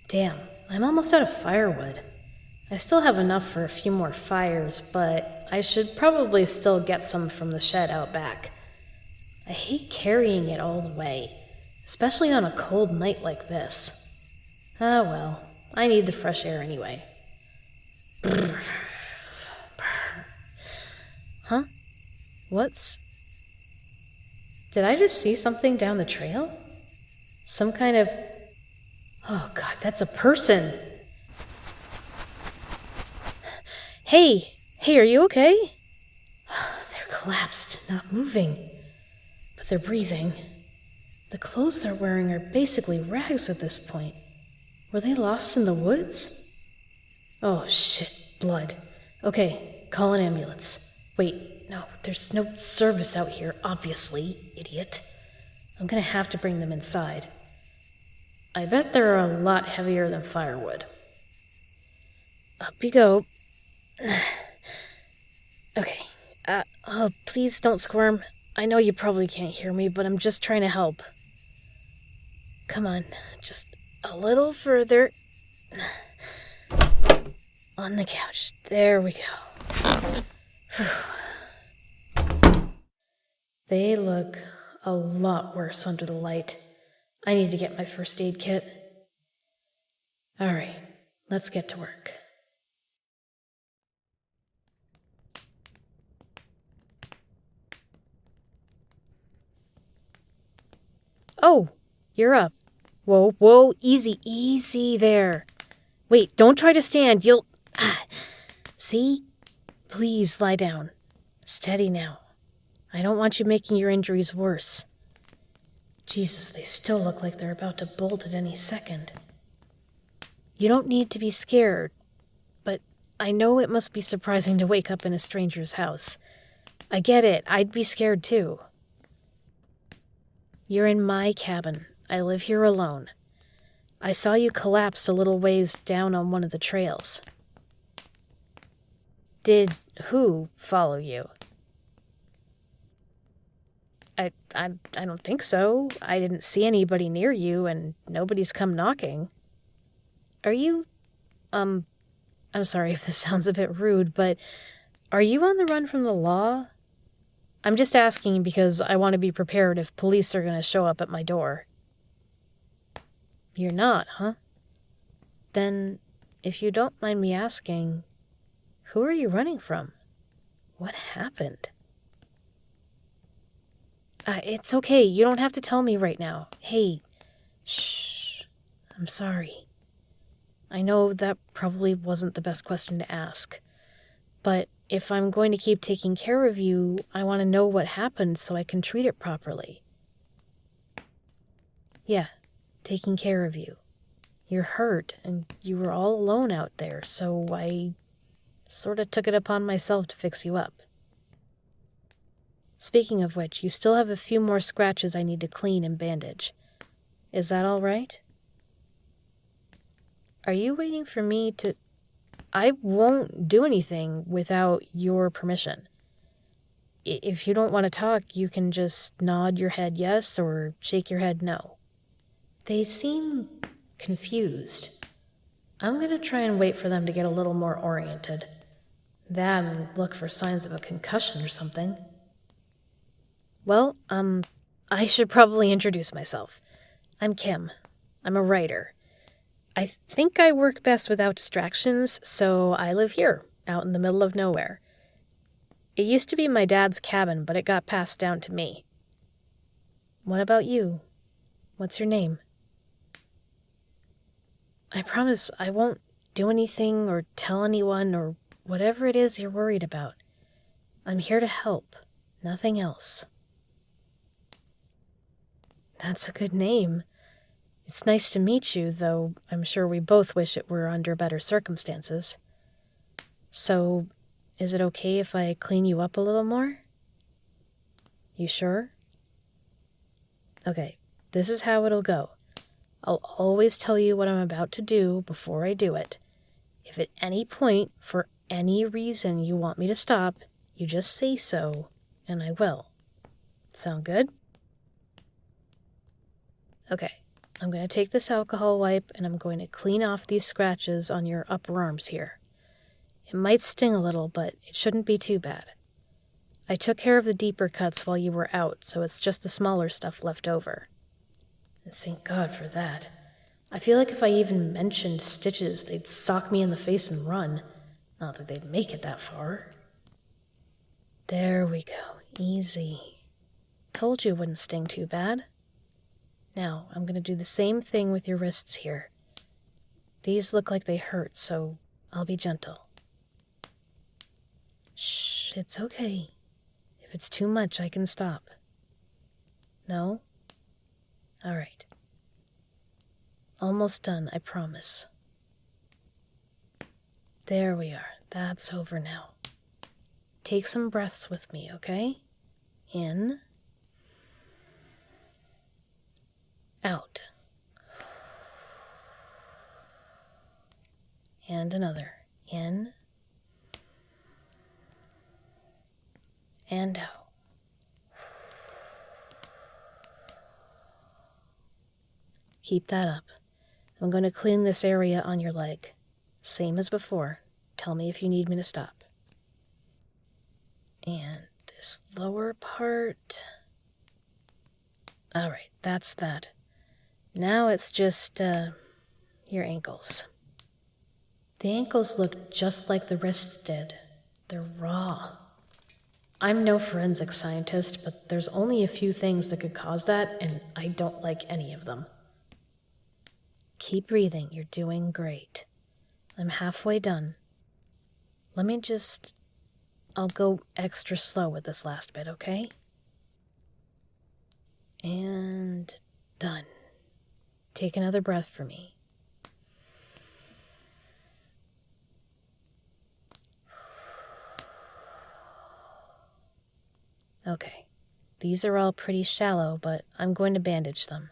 Damn, I'm almost out of firewood. I still have enough for a few more fires, but I should probably still get some from the shed out back. I hate carrying it all the way, especially on a cold night like this. Ah well, I need the fresh air anyway. Huh? Did I just see something down the trail? Some kind of... Oh god, that's a person! Hey, are you okay? They're collapsed, not moving. But they're breathing. The clothes they're wearing are basically rags at this point. Were they lost in the woods? Oh shit, blood. Okay, call an ambulance. Wait, no, there's no service out here, obviously, idiot. I'm gonna have to bring them inside. I bet they're a lot heavier than firewood. Up you go. Okay. Oh, please don't squirm. I know you probably can't hear me, but I'm just trying to help. Come on, just a little further. On the couch. There we go. They look a lot worse under the light. I need to get my first aid kit. All right, let's get to work. Oh, you're up. Whoa, easy there. Wait, don't try to stand, you'll... See? Please lie down. Steady now. I don't want you making your injuries worse. Jesus, they still look like they're about to bolt at any second. You don't need to be scared, but I know it must be surprising to wake up in a stranger's house. I get it, I'd be scared too. You're in my cabin. I live here alone. I saw you collapse a little ways down on one of the trails. Did who follow you? I don't think so. I didn't see anybody near you, and nobody's come knocking. Are you, I'm sorry if this sounds a bit rude, but are you on the run from the law? I'm just asking because I want to be prepared if police are going to show up at my door. You're not, huh? Then, if you don't mind me asking, who are you running from? What happened? It's okay. You don't have to tell me right now. Hey, shh. I'm sorry. I know that probably wasn't the best question to ask, but if I'm going to keep taking care of you, I want to know what happened so I can treat it properly. Yeah, taking care of you. You're hurt, and you were all alone out there, so I sort of took it upon myself to fix you up. Speaking of which, you still have a few more scratches I need to clean and bandage. Is that all right? Are you waiting for me to... I won't do anything without your permission. If you don't want to talk, you can just nod your head yes or shake your head no. They seem confused. I'm going to try and wait for them to get a little more oriented. That and look for signs of a concussion or something. Well, I should probably introduce myself. I'm Kim. I'm a writer. I think I work best without distractions, so I live here, out in the middle of nowhere. It used to be my dad's cabin, but it got passed down to me. What about you? What's your name? I promise I won't do anything or tell anyone or whatever it is you're worried about. I'm here to help, nothing else. That's a good name. It's nice to meet you, though I'm sure we both wish it were under better circumstances. So, is it okay if I clean you up a little more? You sure? Okay, this is how it'll go. I'll always tell you what I'm about to do before I do it. If at any point, for any reason, you want me to stop, you just say so, and I will. Sound good? Okay, I'm going to take this alcohol wipe and I'm going to clean off these scratches on your upper arms here. It might sting a little, but it shouldn't be too bad. I took care of the deeper cuts while you were out, so it's just the smaller stuff left over. Thank God for that. I feel like if I even mentioned stitches, they'd sock me in the face and run. Not that they'd make it that far. There we go. Easy. Told you it wouldn't sting too bad. Now, I'm going to do the same thing with your wrists here. These look like they hurt, so I'll be gentle. Shh, it's okay. If it's too much, I can stop. No? All right. Almost done, I promise. There we are. That's over now. Take some breaths with me, okay? In. Out. And another. In. And out. Keep that up. I'm going to clean this area on your leg. Same as before. Tell me if you need me to stop. And this lower part. All right, that's that. Now it's just, your ankles. The ankles look just like the wrists did. They're raw. I'm no forensic scientist, but there's only a few things that could cause that, and I don't like any of them. Keep breathing, you're doing great. I'm halfway done. I'll go extra slow with this last bit, okay? And done. Take another breath for me. Okay, these are all pretty shallow, but I'm going to bandage them.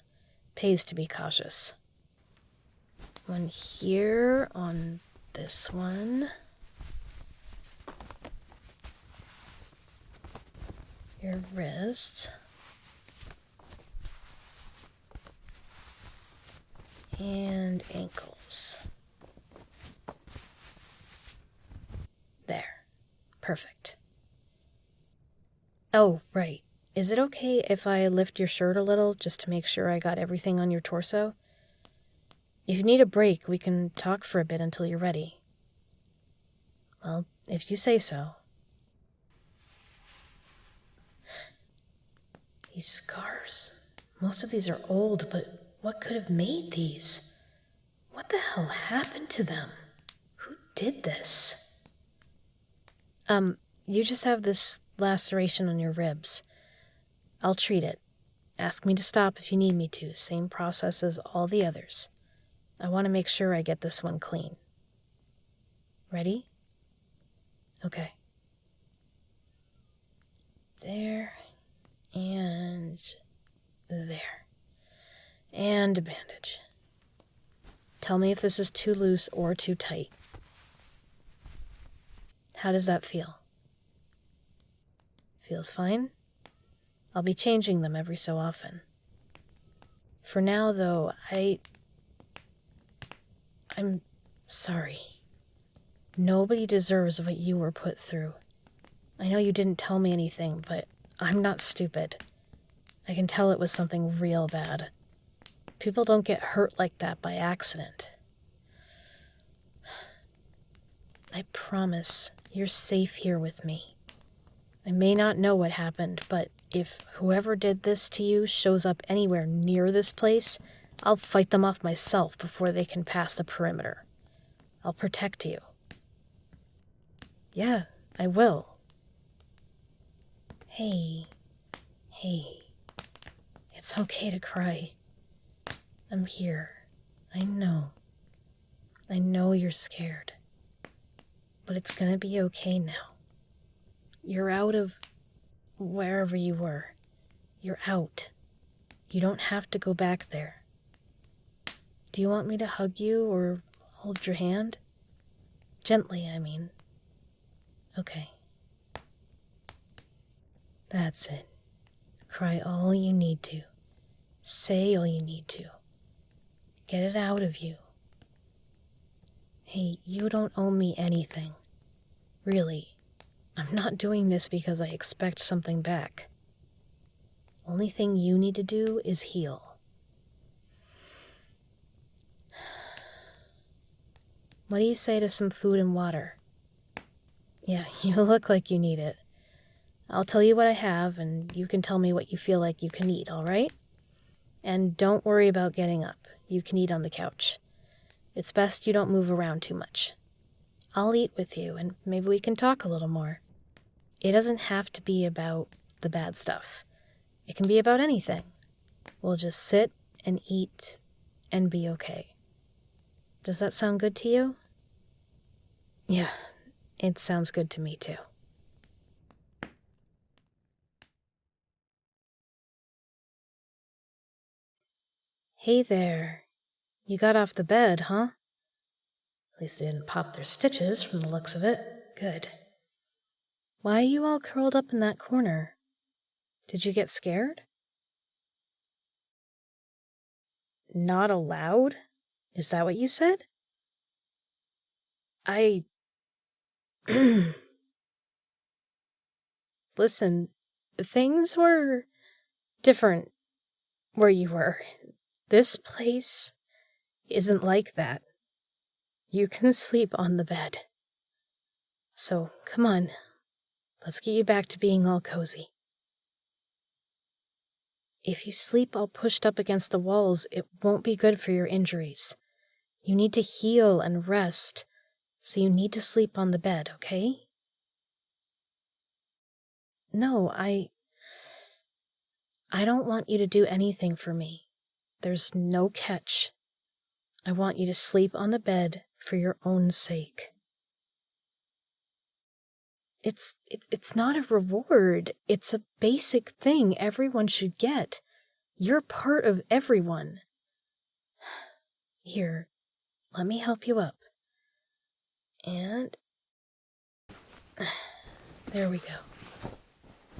Pays to be cautious. One here on this one. Your wrist. And ankles. There. Perfect. Oh, right. Is it okay if I lift your shirt a little just to make sure I got everything on your torso? If you need a break, we can talk for a bit until you're ready. Well, if you say so. These scars. Most of these are old, but what could have made these? What the hell happened to them? Who did this? You just have this laceration on your ribs. I'll treat it. Ask me to stop if you need me to. Same process as all the others. I want to make sure I get this one clean. Ready? Okay. There. And there. And a bandage. Tell me if this is too loose or too tight. How does that feel? Feels fine? I'll be changing them every so often. For now, though, I'm sorry. Nobody deserves what you were put through. I know you didn't tell me anything, but I'm not stupid. I can tell it was something real bad. People don't get hurt like that by accident. I promise you're safe here with me. I may not know what happened, but if whoever did this to you shows up anywhere near this place, I'll fight them off myself before they can pass the perimeter. I'll protect you. Yeah, I will. Hey. It's okay to cry. I'm here. I know. I know you're scared. But it's gonna be okay now. You're out of wherever you were. You're out. You don't have to go back there. Do you want me to hug you or hold your hand? Gently, I mean. Okay. That's it. Cry all you need to. Say all you need to. Get it out of you. Hey, you don't owe me anything. Really. I'm not doing this because I expect something back. Only thing you need to do is heal. What do you say to some food and water? Yeah, you look like you need it. I'll tell you what I have, and you can tell me what you feel like you can eat, all right? And don't worry about getting up. You can eat on the couch. It's best you don't move around too much. I'll eat with you, and maybe we can talk a little more. It doesn't have to be about the bad stuff. It can be about anything. We'll just sit and eat and be okay. Does that sound good to you? Yeah, it sounds good to me too. Hey there. You got off the bed, huh? At least they didn't pop their stitches from the looks of it. Good. Why are you all curled up in that corner? Did you get scared? Not allowed? Is that what you said? Listen, things were different where you were. This place isn't like that. You can sleep on the bed. So, come on. Let's get you back to being all cozy. If you sleep all pushed up against the walls, it won't be good for your injuries. You need to heal and rest, so you need to sleep on the bed, okay? No, I don't want you to do anything for me. There's no catch. I want you to sleep on the bed for your own sake. It's not a reward. It's a basic thing everyone should get. You're part of everyone. Here, let me help you up. And there we go.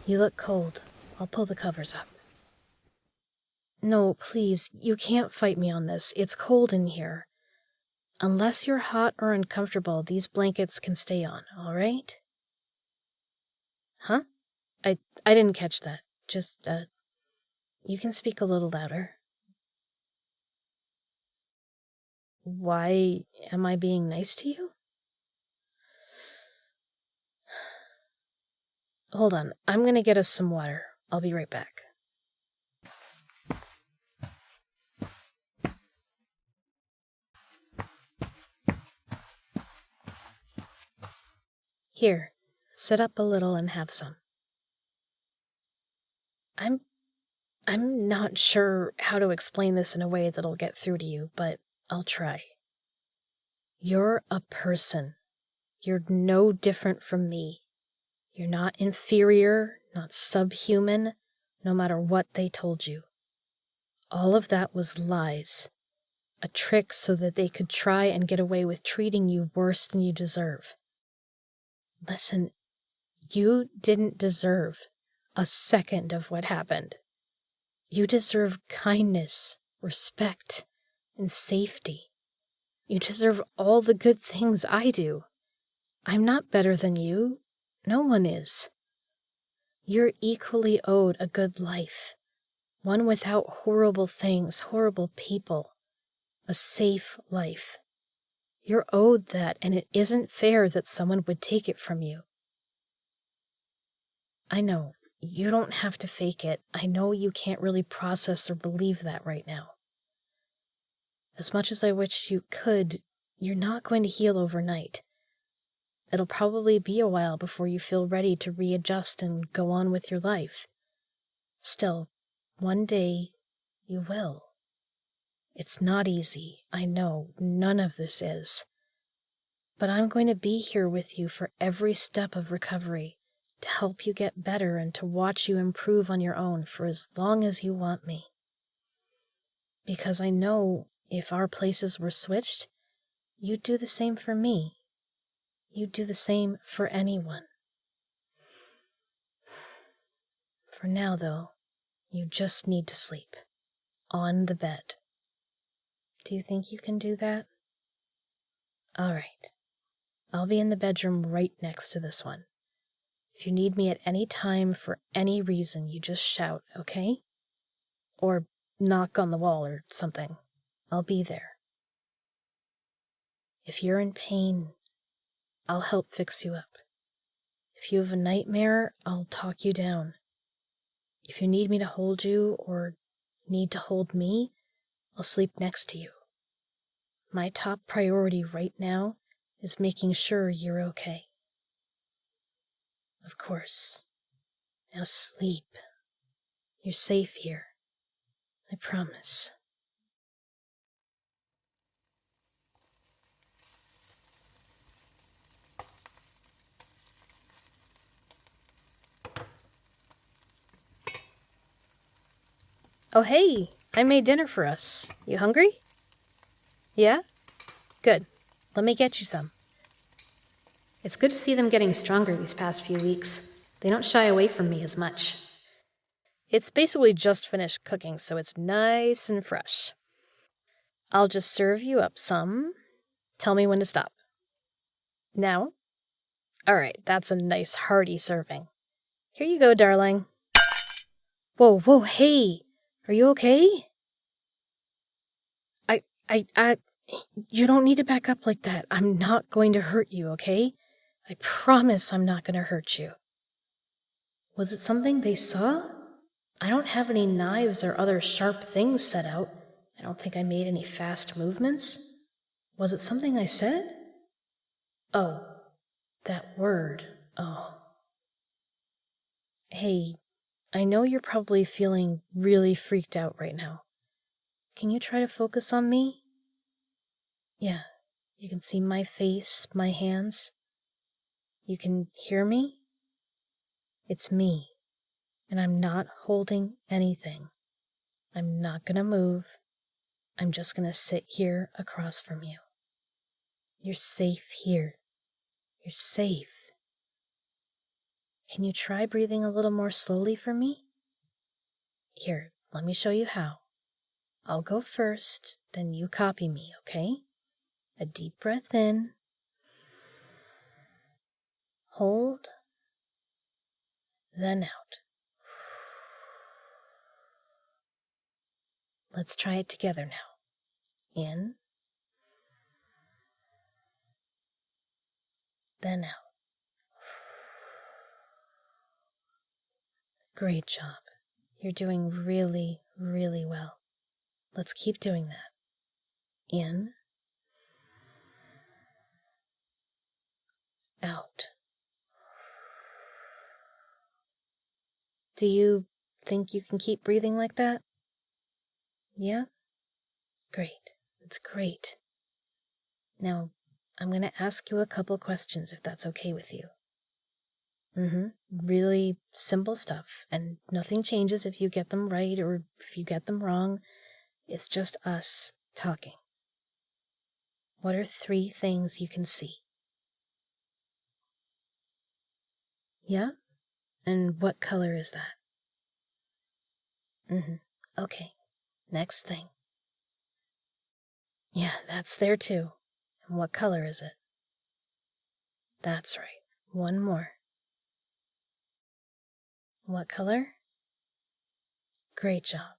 You look cold. I'll pull the covers up. No, please, you can't fight me on this. It's cold in here. Unless you're hot or uncomfortable, these blankets can stay on, all right? Huh? I didn't catch that. Just, you can speak a little louder. Why am I being nice to you? Hold on, I'm gonna get us some water. I'll be right back. Here, sit up a little and have some. I'm not sure how to explain this in a way that'll get through to you, but I'll try. You're a person. You're no different from me. You're not inferior, not subhuman, no matter what they told you. All of that was lies. A trick so that they could try and get away with treating you worse than you deserve. Listen, you didn't deserve a second of what happened. You deserve kindness, respect, and safety. You deserve all the good things I do. I'm not better than you. No one is. You're equally owed a good life. One without horrible things, horrible people. A safe life. You're owed that, and it isn't fair that someone would take it from you. I know. You don't have to fake it. I know you can't really process or believe that right now. As much as I wish you could, you're not going to heal overnight. It'll probably be a while before you feel ready to readjust and go on with your life. Still, one day, you will. It's not easy, I know, none of this is. But I'm going to be here with you for every step of recovery, to help you get better and to watch you improve on your own for as long as you want me. Because I know if our places were switched, you'd do the same for me. You'd do the same for anyone. For now, though, you just need to sleep. On the bed. Do you think you can do that? All right. I'll be in the bedroom right next to this one. If you need me at any time for any reason, you just shout, okay? Or knock on the wall or something. I'll be there. If you're in pain, I'll help fix you up. If you have a nightmare, I'll talk you down. If you need me to hold you or need to hold me, I'll sleep next to you. My top priority right now is making sure you're okay. Of course. Now sleep. You're safe here. I promise. Oh, hey, I made dinner for us. You hungry? Yeah? Good. Let me get you some. It's good to see them getting stronger these past few weeks. They don't shy away from me as much. It's basically just finished cooking, so it's nice and fresh. I'll just serve you up some. Tell me when to stop. Now? All right, that's a nice hearty serving. Here you go, darling. Whoa, hey! Are you okay? You don't need to back up like that. I'm not going to hurt you, okay? I promise I'm not going to hurt you. Was it something they saw? I don't have any knives or other sharp things set out. I don't think I made any fast movements. Was it something I said? Oh, that word. Oh. Hey, I know you're probably feeling really freaked out right now. Can you try to focus on me? Yeah, you can see my face, my hands. You can hear me? It's me, and I'm not holding anything. I'm not gonna move. I'm just gonna sit here across from you. You're safe here. You're safe. Can you try breathing a little more slowly for me? Here, let me show you how. I'll go first, then you copy me, okay? A deep breath in. Hold. Then out. Let's try it together now. In. Then out. Great job. You're doing really, really well. Let's keep doing that. In. Out. Do you think you can keep breathing like that? Yeah? Great. That's great. Now, I'm going to ask you a couple questions if that's okay with you. Really simple stuff, and nothing changes if you get them right or if you get them wrong. It's just us talking. What are 3 things you can see? Yeah? And what color is that? Okay. Next thing. Yeah, that's there too. And what color is it? That's right. One more. What color? Great job.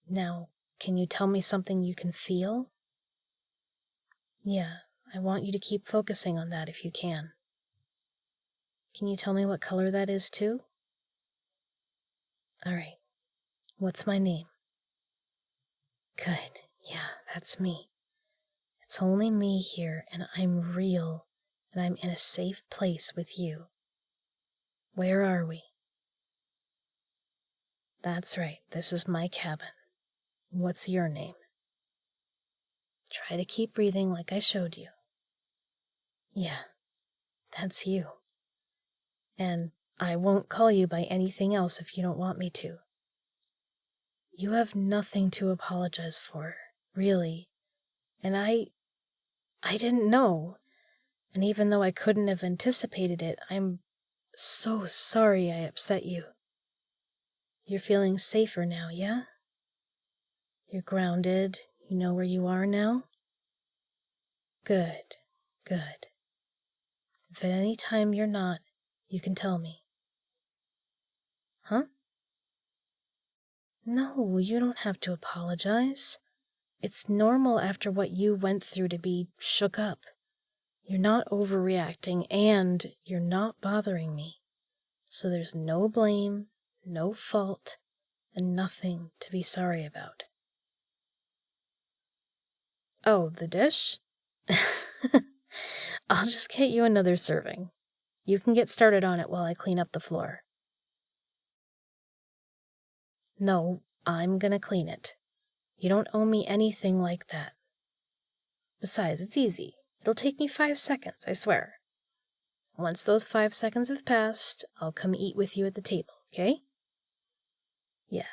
Now, can you tell me something you can feel? Yeah, I want you to keep focusing on that if you can. Can you tell me what color that is too? All right. What's my name? Good. Yeah, that's me. It's only me here, and I'm real, and I'm in a safe place with you. Where are we? That's right. This is my cabin. What's your name? Try to keep breathing like I showed you. Yeah, that's you. And I won't call you by anything else if you don't want me to. You have nothing to apologize for, really. And I didn't know. And even though I couldn't have anticipated it, I'm so sorry I upset you. You're feeling safer now, yeah? You're grounded, You know where you are now? Good. If at any time you're not, you can tell me. Huh? No, you don't have to apologize. It's normal after what you went through to be shook up. You're not overreacting, and you're not bothering me. So there's no blame, no fault, and nothing to be sorry about. Oh, the dish? I'll just get you another serving. You can get started on it while I clean up the floor. No, I'm gonna clean it. You don't owe me anything like that. Besides, it's easy. It'll take me 5 seconds, I swear. Once those 5 seconds have passed, I'll come eat with you at the table, okay? Yeah,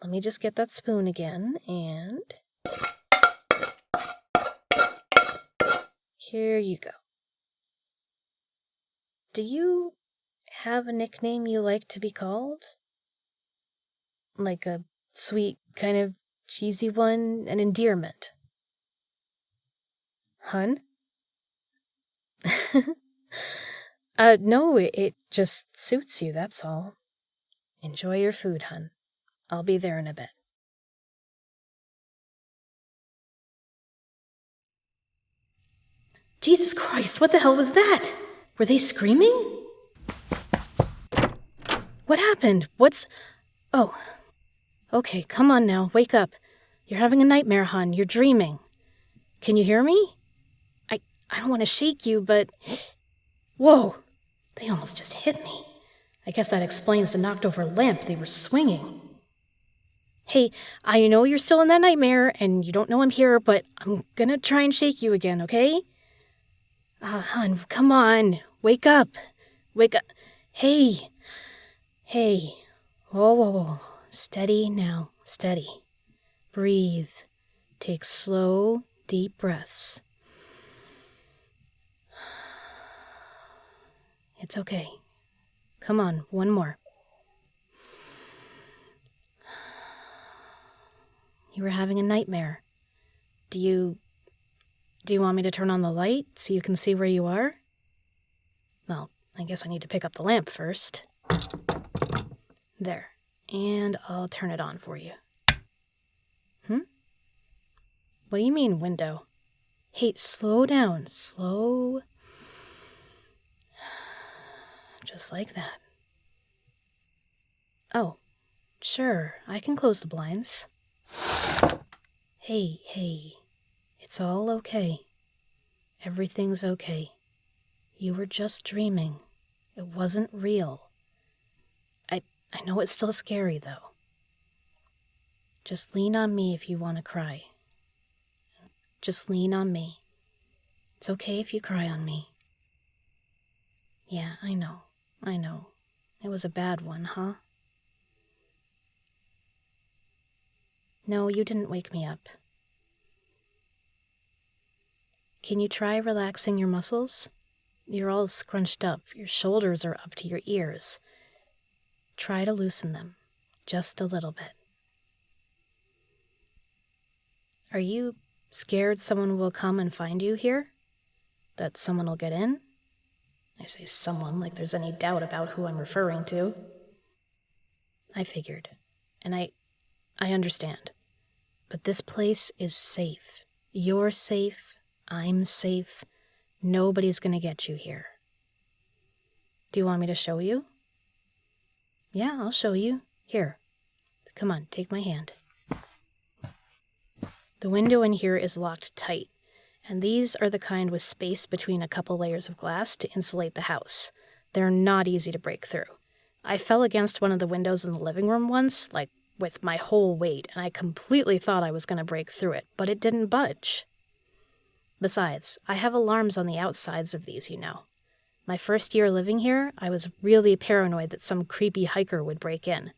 let me just get that spoon again, and... here you go. Do you have a nickname you like to be called? Like a sweet, kind of cheesy one, an endearment? Hun? No, it just suits you, that's all. Enjoy your food, hun. I'll be there in a bit. Jesus Christ, what the hell was that? Were they screaming? What happened? Oh. Okay, come on now, wake up. You're having a nightmare, hun. You're dreaming. Can you hear me? I don't want to shake you, but... Whoa! They almost just hit me. I guess that explains the knocked-over lamp they were swinging. Hey, I know you're still in that nightmare, and you don't know I'm here, but I'm gonna try and shake you again, okay? Hun, come on. Wake up. Wake up. Hey. Whoa. Steady now. Steady. Breathe. Take slow, deep breaths. It's okay. Come on, one more. You were having a nightmare. Do you want me to turn on the light so you can see where you are? Well, I guess I need to pick up the lamp first. There. And I'll turn it on for you. What do you mean, window? Hey, slow down. Slow. Just like that. Oh, sure, I can close the blinds. Hey, it's all okay. Everything's okay. You were just dreaming. It wasn't real. I know it's still scary, though. Just lean on me if you want to cry. Just lean on me. It's okay if you cry on me. Yeah, I know. It was a bad one, huh? No, you didn't wake me up. Can you try relaxing your muscles? You're all scrunched up. Your shoulders are up to your ears. Try to loosen them, just a little bit. Are you scared someone will come and find you here? That someone will get in? I say someone like there's any doubt about who I'm referring to. I figured, and I understand. But this place is safe. You're safe. I'm safe. Nobody's gonna get you here. Do you want me to show you? Yeah, I'll show you. Here. Come on, take my hand. The window in here is locked tight, and these are the kind with space between a couple layers of glass to insulate the house. They're not easy to break through. I fell against one of the windows in the living room once, like with my whole weight, and I completely thought I was going to break through it, but it didn't budge. Besides, I have alarms on the outsides of these, you know. My first year living here, I was really paranoid that some creepy hiker would break in.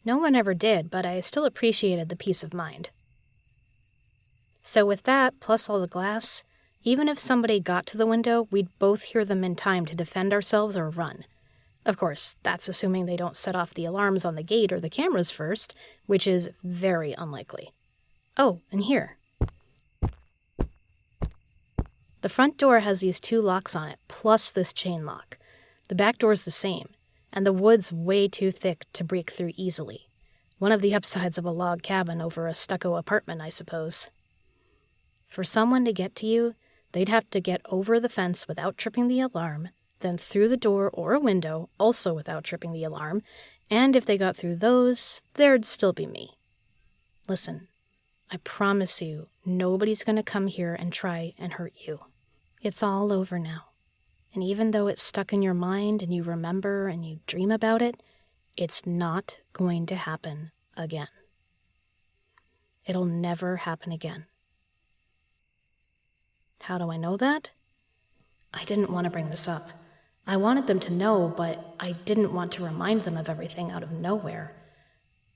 No one ever did, but I still appreciated the peace of mind. So with that, plus all the glass, even if somebody got to the window, we'd both hear them in time to defend ourselves or run. Of course, that's assuming they don't set off the alarms on the gate or the cameras first, which is very unlikely. Oh, and here. The front door has these 2 locks on it, plus this chain lock. The back door's the same, and the wood's way too thick to break through easily. One of the upsides of a log cabin over a stucco apartment, I suppose. For someone to get to you, they'd have to get over the fence without tripping the alarm, then through the door or a window, also without tripping the alarm, and if they got through those, there'd still be me. Listen, I promise you, nobody's going to come here and try and hurt you. It's all over now. And even though it's stuck in your mind and you remember and you dream about it, it's not going to happen again. It'll never happen again. How do I know that? I didn't want to bring this up. I wanted them to know, but I didn't want to remind them of everything out of nowhere.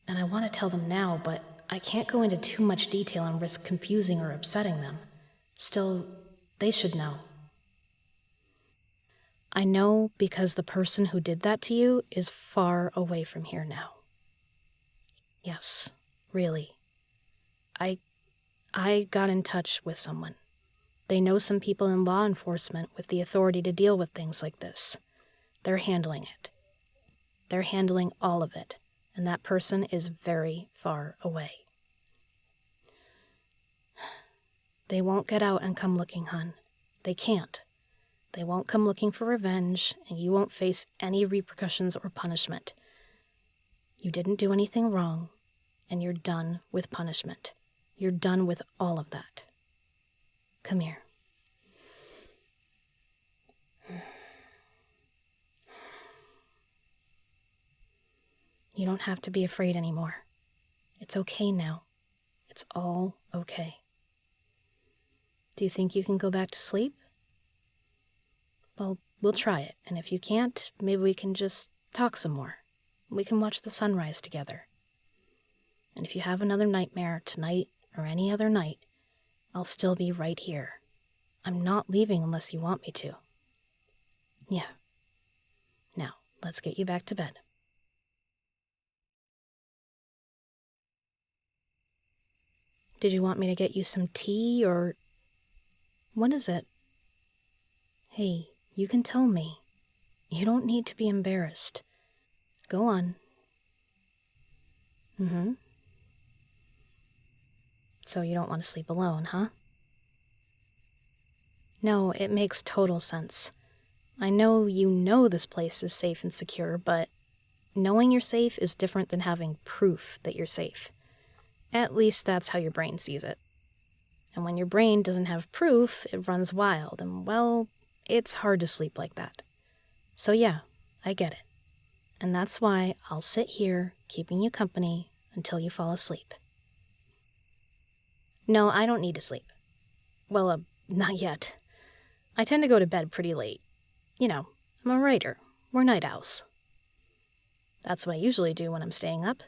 And I want to tell them now, but I can't go into too much detail and risk confusing or upsetting them. Still, they should know. I know because the person who did that to you is far away from here now. Yes, really. I got in touch with someone. They know some people in law enforcement with the authority to deal with things like this. They're handling it. They're handling all of it, and that person is very far away. They won't get out and come looking, hon. They can't. They won't come looking for revenge, and you won't face any repercussions or punishment. You didn't do anything wrong, and you're done with punishment. You're done with all of that. Come here. You don't have to be afraid anymore. It's okay now. It's all okay. Do you think you can go back to sleep? Well, we'll try it, and if you can't, maybe we can just talk some more. We can watch the sunrise together. And if you have another nightmare tonight or any other night, I'll still be right here. I'm not leaving unless you want me to. Yeah. Now, let's get you back to bed. Did you want me to get you some tea or... What is it? Hey, you can tell me. You don't need to be embarrassed. Go on. So you don't want to sleep alone, huh? No, it makes total sense. I know you know this place is safe and secure, but knowing you're safe is different than having proof that you're safe. At least that's how your brain sees it. And when your brain doesn't have proof, it runs wild, and well, it's hard to sleep like that. So yeah, I get it. And that's why I'll sit here, keeping you company, until you fall asleep. No, I don't need to sleep. Well, not yet. I tend to go to bed pretty late. You know, I'm a writer. We're night owls. That's what I usually do when I'm staying up.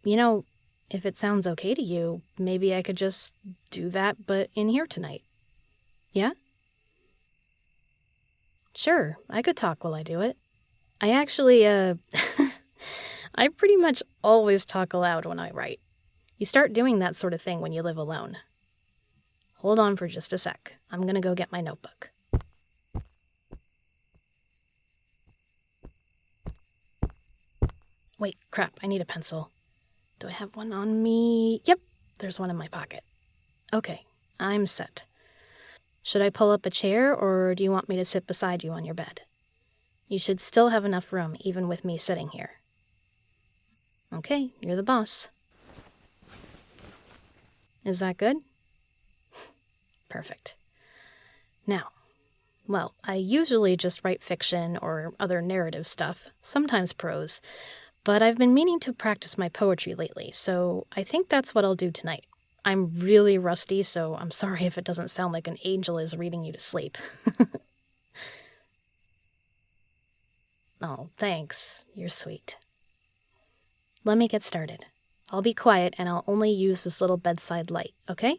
You know, if it sounds okay to you, maybe I could just do that, but in here tonight. Yeah? Sure, I could talk while I do it. I actually, I pretty much always talk aloud when I write. You start doing that sort of thing when you live alone. Hold on for just a sec. I'm gonna go get my notebook. Wait, crap, I need a pencil. Do I have one on me? Yep, there's one in my pocket. Okay, I'm set. Should I pull up a chair, or do you want me to sit beside you on your bed? You should still have enough room, even with me sitting here. Okay, you're the boss. Is that good? Perfect. Now, well, I usually just write fiction or other narrative stuff, sometimes prose, but I've been meaning to practice my poetry lately, so I think that's what I'll do tonight. I'm really rusty, so I'm sorry if it doesn't sound like an angel is reading you to sleep. Oh, thanks. You're sweet. Let me get started. I'll be quiet and I'll only use this little bedside light, okay?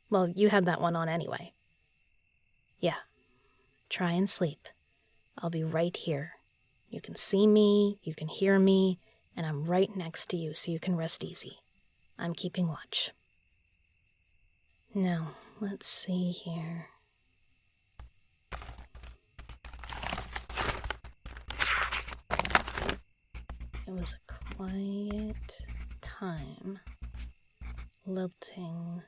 Well, you had that one on anyway. Yeah. Try and sleep. I'll be right here. You can see me, you can hear me, and I'm right next to you so you can rest easy. I'm keeping watch. Now, let's see here. It was a quiet time. Lilting.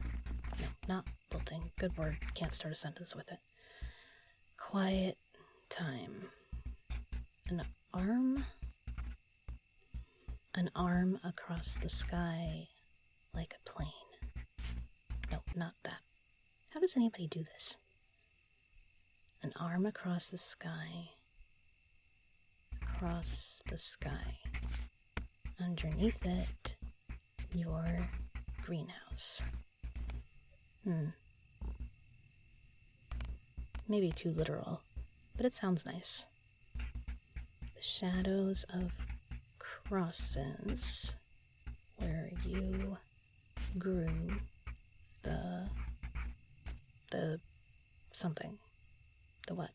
No, not lilting. Good word. Can't start a sentence with it. Quiet time. An arm? An arm across the sky like a plane. No, not that. How does anybody do this? An arm across the sky. Across the sky. Underneath it, your greenhouse. Maybe too literal, but it sounds nice. The shadows of crosses where you grew the something. The what?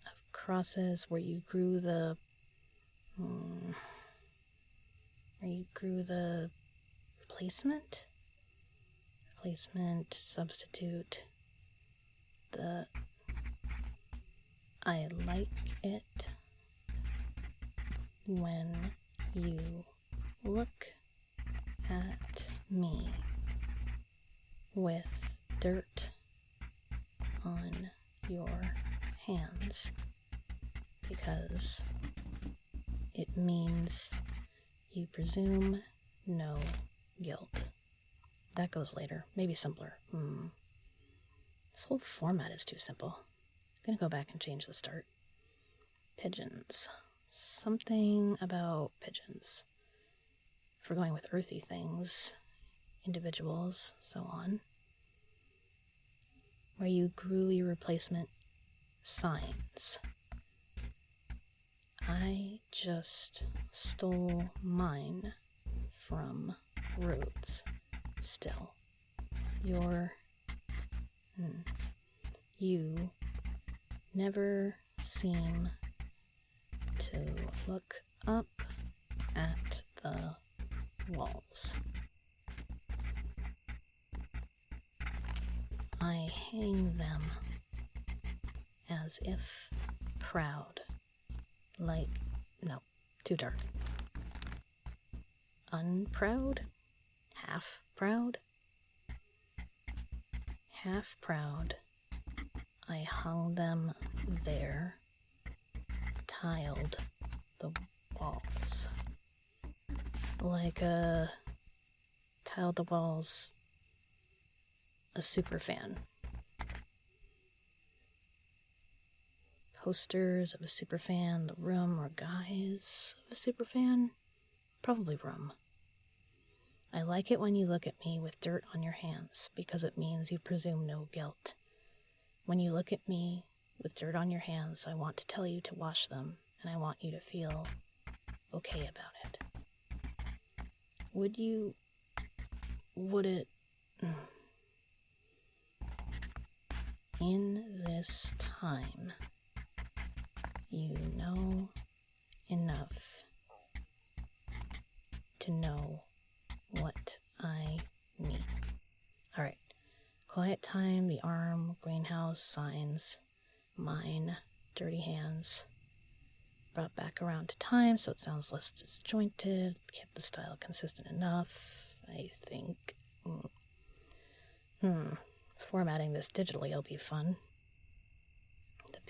Of crosses where you grew the replacement, substitute, I like it when you look at me with dirt on your hands, because it means you presume no guilt. That goes later, maybe simpler. This whole format is too simple. I'm gonna go back and change the start. Pigeons. Something about pigeons. If we're going with earthy things, individuals, so on. Where you grew your replacement signs. I just stole mine from roads. Still. You never seem to look up at the walls. I hang them as if proud. Like, no, too dark. Unproud? Half proud? Half proud. I hung them there, tiled the walls. Like tiled the walls, a super fan. Posters of a super fan, the room, or guys of a super fan, probably room. I like it when you look at me with dirt on your hands, because it means you presume no guilt. When you look at me with dirt on your hands, I want to tell you to wash them, and I want you to feel okay about it. Would it... In this time, you know enough to know what I mean. Alright. Quiet time, the arm, greenhouse, signs, mine, dirty hands. Brought back around to time so it sounds less disjointed, kept the style consistent enough, I think. Formatting this digitally will be fun. The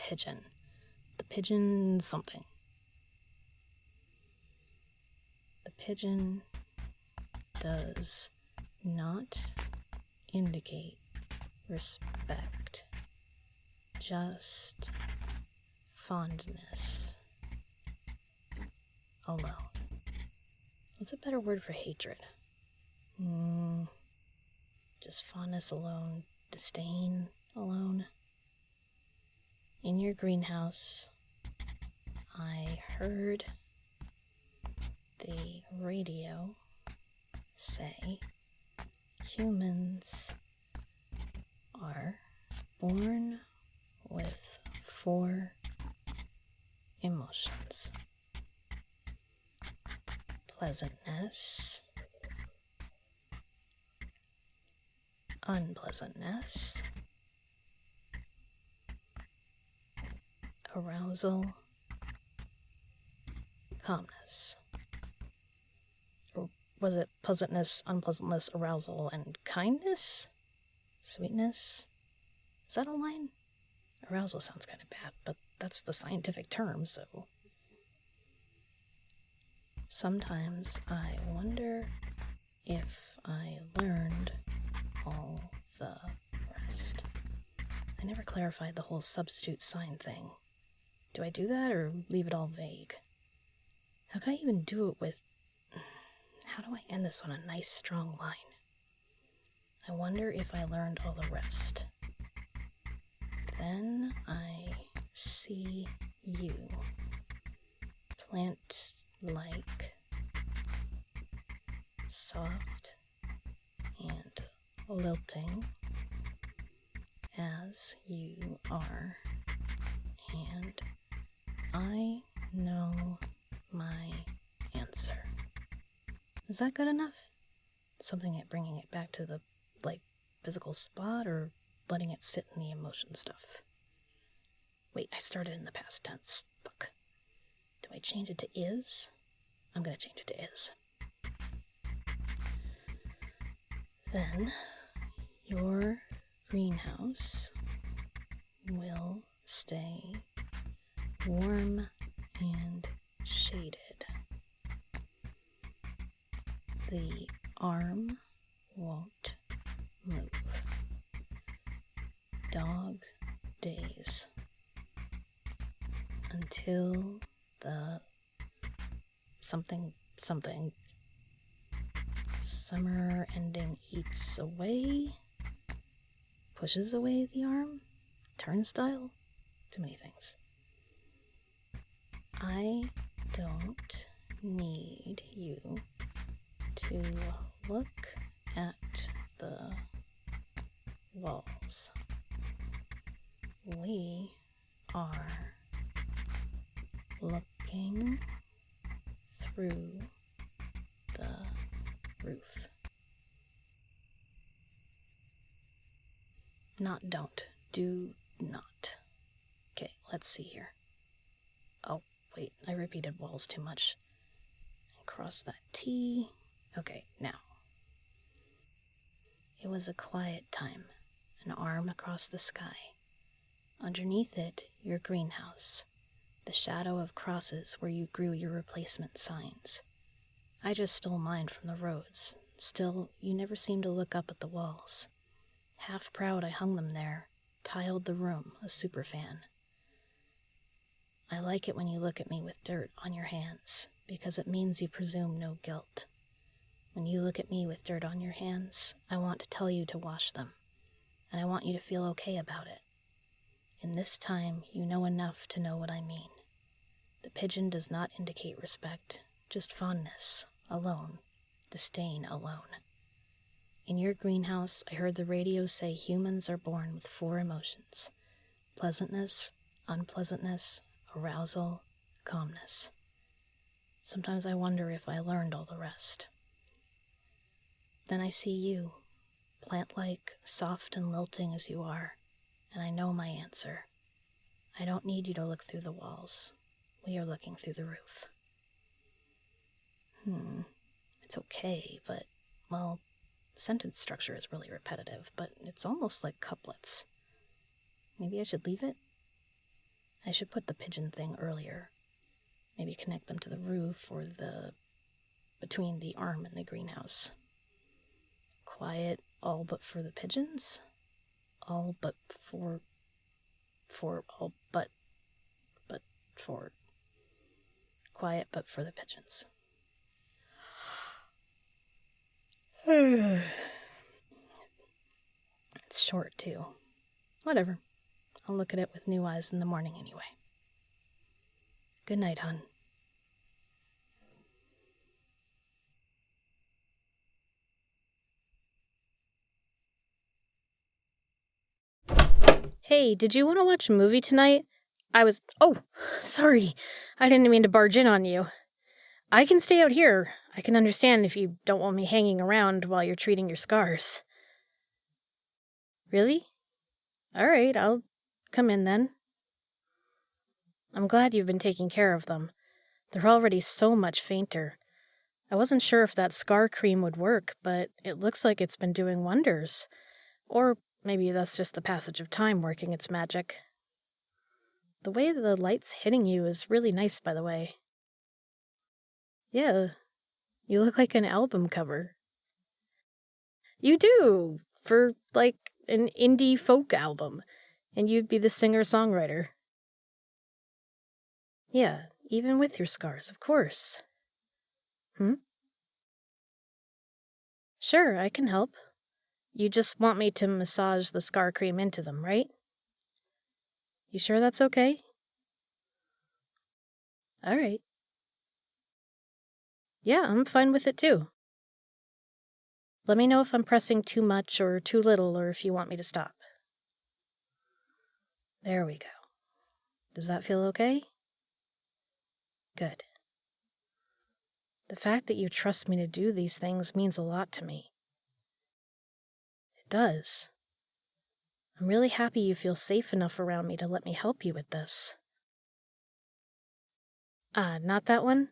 pigeon something. The pigeon does not indicate respect, just fondness alone. What's a better word for hatred? Just fondness alone, disdain alone. In your greenhouse, I heard the radio say humans are born with 4 emotions: pleasantness, unpleasantness, arousal, calmness. Or was it pleasantness, unpleasantness, arousal, and kindness? Sweetness? Is that a line? Arousal sounds kind of bad, but that's the scientific term, so... Sometimes I wonder if I learned all the rest. I never clarified the whole substitute sign thing. Do I do that or leave it all vague? How can I even do it with... How do I end this on a nice, strong line? I wonder if I learned all the rest. Then I see you. Plant-like, soft, and lilting as you are, and I know my answer. Is that good enough? Something at bringing it back to the, physical spot, or letting it sit in the emotion stuff? Wait, I started in the past tense. Fuck. Do I change it to is? I'm gonna change it to is. Then, your greenhouse will stay warm and shaded. The arm won't move. Dog days. Until the something summer ending eats away, pushes away the arm, turnstile, too many things. I don't need you to look at the walls. We are looking through the roof. Not don't. Do not. Okay, let's see here. Oh, wait, I repeated walls too much. And cross that T. Okay, now. It was a quiet time, an arm across the sky. Underneath it, your greenhouse, the shadow of crosses where you grew your replacement signs. I just stole mine from the roads. Still, you never seemed to look up at the walls. Half proud I hung them there, tiled the room, a superfan. I like it when you look at me with dirt on your hands, because it means you presume no guilt. When you look at me with dirt on your hands, I want to tell you to wash them, and I want you to feel okay about it. In this time, you know enough to know what I mean. The pigeon does not indicate respect, just fondness, alone, disdain alone. In your greenhouse, I heard the radio say humans are born with 4 emotions: pleasantness, unpleasantness, arousal, calmness. Sometimes I wonder if I learned all the rest. Then I see you, plant-like, soft and lilting as you are, and I know my answer. I don't need you to look through the walls. We are looking through the roof. It's okay, but, well, the sentence structure is really repetitive, but it's almost like couplets. Maybe I should leave it? I should put the pigeon thing earlier. Maybe connect them to the roof or between the arm and the greenhouse. Quiet, all but for the pigeons? All but for quiet but for the pigeons. It's short too. Whatever. I'll look at it with new eyes in the morning anyway. Good night, hon. Hey, did you want to watch a movie tonight? Oh, sorry. I didn't mean to barge in on you. I can stay out here. I can understand if you don't want me hanging around while you're treating your scars. Really? All right, I'll come in then. I'm glad you've been taking care of them. They're already so much fainter. I wasn't sure if that scar cream would work, but it looks like it's been doing wonders. Or maybe that's just the passage of time working its magic. The way the light's hitting you is really nice, by the way. Yeah, you look like an album cover. You do, for, like, an indie folk album, and you'd be the singer-songwriter. Yeah, even with your scars, of course. Sure, I can help. You just want me to massage the scar cream into them, right? You sure that's okay? All right. Yeah, I'm fine with it too. Let me know if I'm pressing too much or too little, or if you want me to stop. There we go. Does that feel okay? Good. The fact that you trust me to do these things means a lot to me. It does. I'm really happy you feel safe enough around me to let me help you with this. Not that one?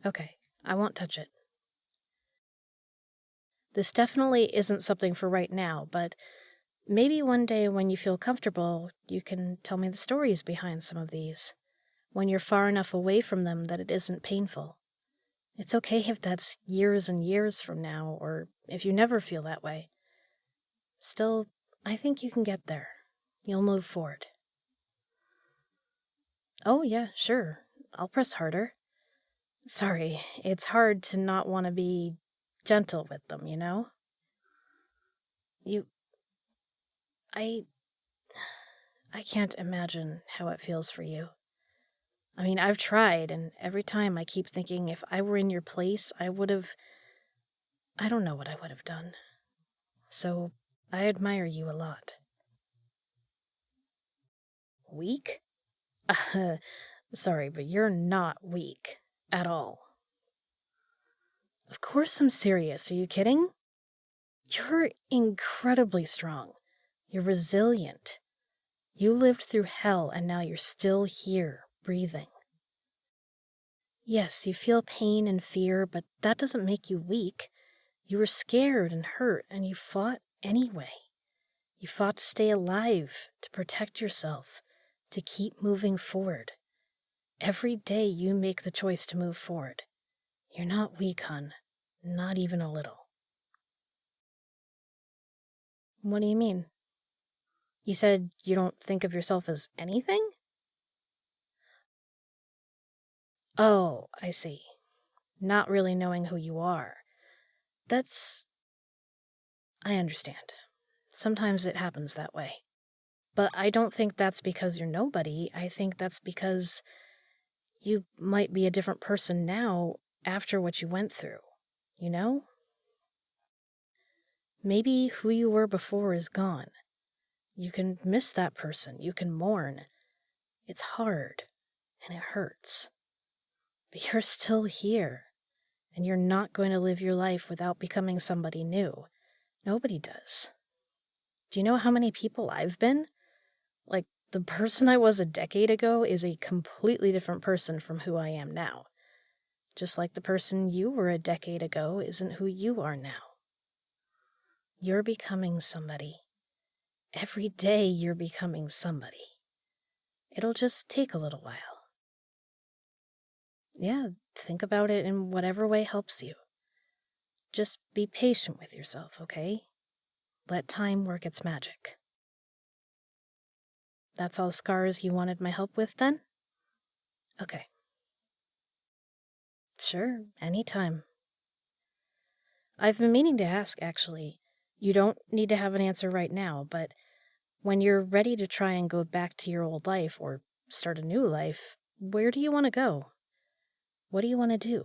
Okay, I won't touch it. This definitely isn't something for right now, but maybe one day when you feel comfortable, you can tell me the stories behind some of these, when you're far enough away from them that it isn't painful. It's okay if that's years and years from now, or if you never feel that way. Still, I think you can get there. You'll move forward. Oh, yeah, sure. I'll press harder. Sorry, it's hard to not want to be gentle with them, you know? I can't imagine how it feels for you. I mean, I've tried, and every time I keep thinking if I were in your place, I don't know what I would have done. So, I admire you a lot. Weak? Sorry, but you're not weak. At all. Of course I'm serious. Are you kidding? You're incredibly strong. You're resilient. You lived through hell, and now you're still here, breathing. Yes, you feel pain and fear, but that doesn't make you weak. You were scared and hurt, and you fought anyway. You fought to stay alive, to protect yourself, to keep moving forward. Every day you make the choice to move forward. You're not weak, hon. Not even a little. What do you mean? You said you don't think of yourself as anything? Oh, I see. Not really knowing who you are. I understand. Sometimes it happens that way. But I don't think that's because you're nobody. I think that's because you might be a different person now after what you went through, you know? Maybe who you were before is gone. You can miss that person. You can mourn. It's hard, and it hurts. But you're still here, and you're not going to live your life without becoming somebody new. Nobody does. Do you know how many people I've been? Like, the person I was a decade ago is a completely different person from who I am now. Just like the person you were a decade ago isn't who you are now. You're becoming somebody. Every day you're becoming somebody. It'll just take a little while. Yeah, think about it in whatever way helps you. Just be patient with yourself, okay? Let time work its magic. That's all scars you wanted my help with, then? Okay. Sure, anytime. I've been meaning to ask, actually. You don't need to have an answer right now, but when you're ready to try and go back to your old life or start a new life, where do you want to go? What do you want to do?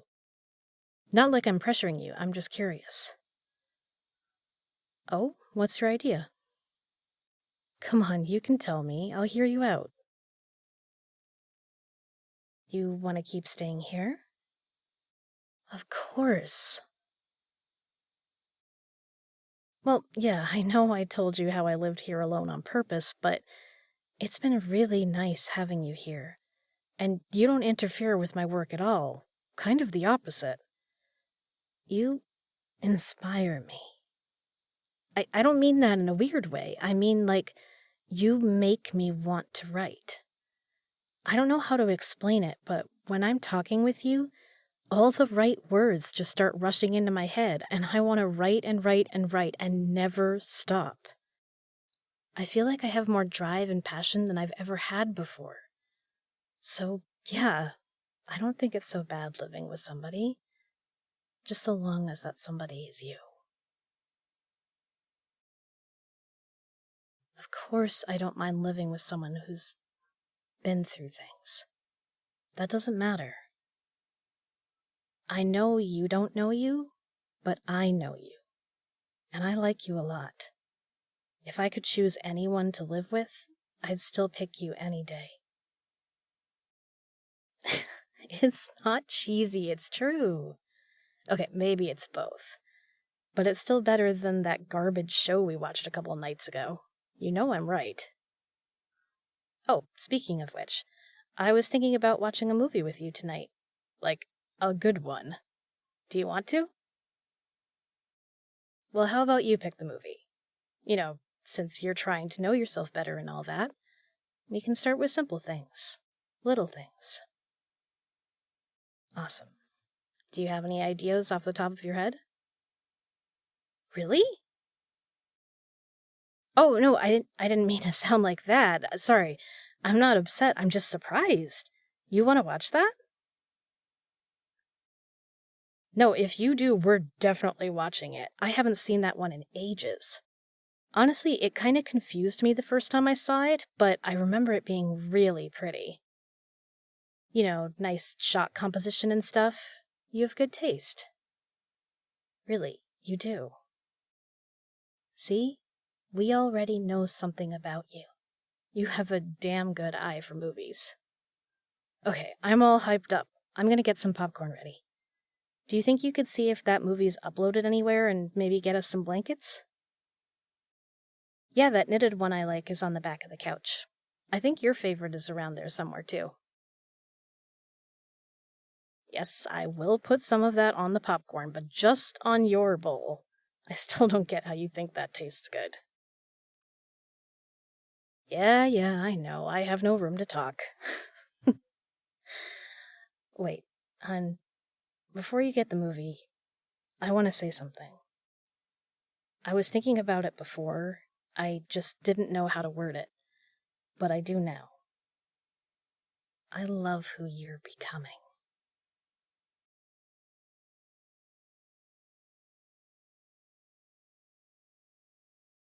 Not like I'm pressuring you, I'm just curious. Oh, what's your idea? Come on, you can tell me. I'll hear you out. You want to keep staying here? Of course. Well, yeah, I know I told you how I lived here alone on purpose, but it's been really nice having you here. And you don't interfere with my work at all. Kind of the opposite. You inspire me. I don't mean that in a weird way. I mean, like, you make me want to write. I don't know how to explain it, but when I'm talking with you, all the right words just start rushing into my head, and I want to write and write and write and never stop. I feel like I have more drive and passion than I've ever had before. So, yeah, I don't think it's so bad living with somebody, just so long as that somebody is you. Of course, I don't mind living with someone who's been through things. That doesn't matter. I know you don't know you, but I know you. And I like you a lot. If I could choose anyone to live with, I'd still pick you any day. It's not cheesy, it's true. Okay, maybe it's both. But it's still better than that garbage show we watched a couple of nights ago. You know I'm right. Oh, speaking of which, I was thinking about watching a movie with you tonight. Like, a good one. Do you want to? Well, how about you pick the movie? You know, since you're trying to know yourself better and all that, we can start with simple things. Little things. Awesome. Do you have any ideas off the top of your head? Really? Oh, no, I didn't mean to sound like that. Sorry. I'm not upset. I'm just surprised. You want to watch that? No, if you do, we're definitely watching it. I haven't seen that one in ages. Honestly, it kind of confused me the first time I saw it, but I remember it being really pretty. You know, nice shot composition and stuff. You have good taste. Really, you do. See? We already know something about you. You have a damn good eye for movies. Okay, I'm all hyped up. I'm gonna get some popcorn ready. Do you think you could see if that movie's uploaded anywhere and maybe get us some blankets? Yeah, that knitted one I like is on the back of the couch. I think your favorite is around there somewhere too. Yes, I will put some of that on the popcorn, but just on your bowl. I still don't get how you think that tastes good. Yeah, I know. I have no room to talk. Wait, hon, before you get the movie, I want to say something. I was thinking about it before. I just didn't know how to word it. But I do now. I love who you're becoming.